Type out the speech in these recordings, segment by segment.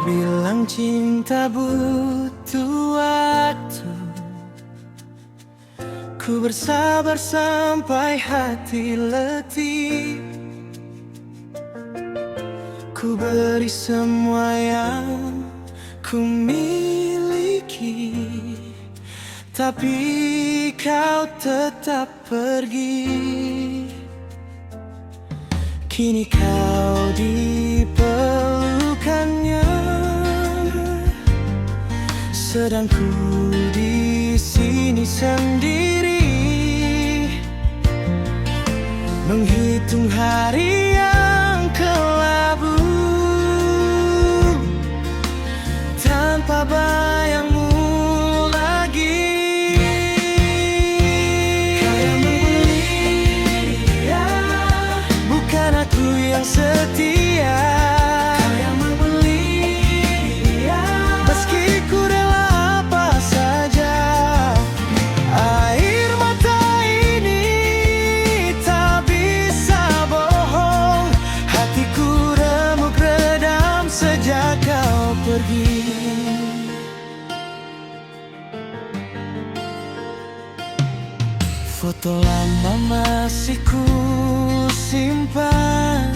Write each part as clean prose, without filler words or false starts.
bilang cinta butuh waktu, ku bersabar sampai hati letih. Ku beri semua yang ku miliki, tapi kau tetap pergi. Kini kau di pelukannya, sedang ku di sini sendiri, menghitung hari yang kelabu tanpa bayangmu lagi. Kau yang membeli dia, bukan aku yang setia. Kau yang membeli dia, meski ku rela apa saja. Air mata ini tak bisa bohong, hatiku remuk redam sejak kau pergi. Foto lama masih ku simpan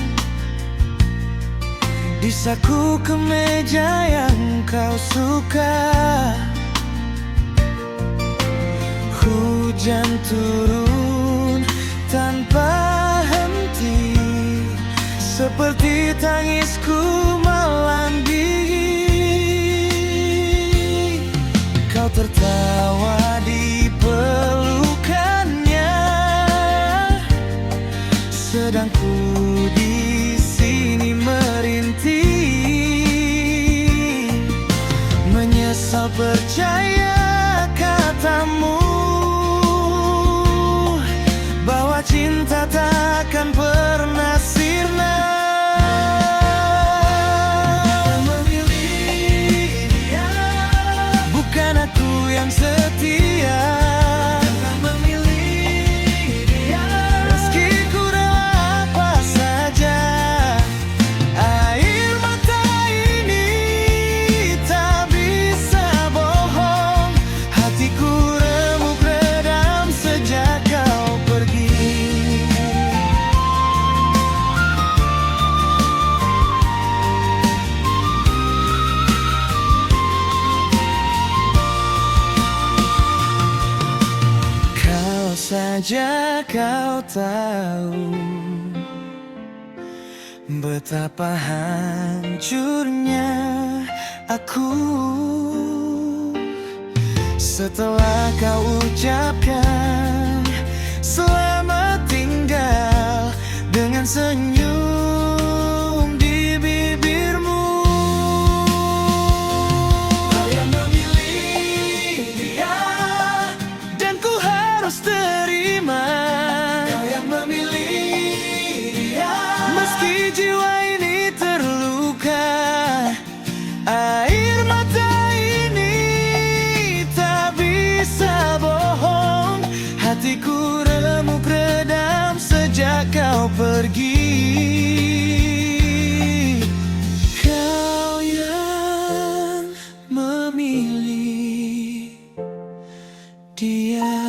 di saku kemeja yang kau suka. Hujan turun tanpa henti, seperti tangisku melanding. Kau tertawa di pelukannya, sedang ku di sini merintih, menyesal percaya katamu bahwa cinta takkan pernah sirna. Memilih dia, bukan aku yang setia. Saja kau tahu betapa hancurnya aku setelah kau ucapkan selamat tinggal dengan senyum di bibirmu. Kau yang memilih dia dan ku harus terima. Kau yang memilih dia, meski jiwa ini terluka. Air mata ini tak bisa bohong, hatiku remuk redam sejak kau pergi. Kau yang memilih dia.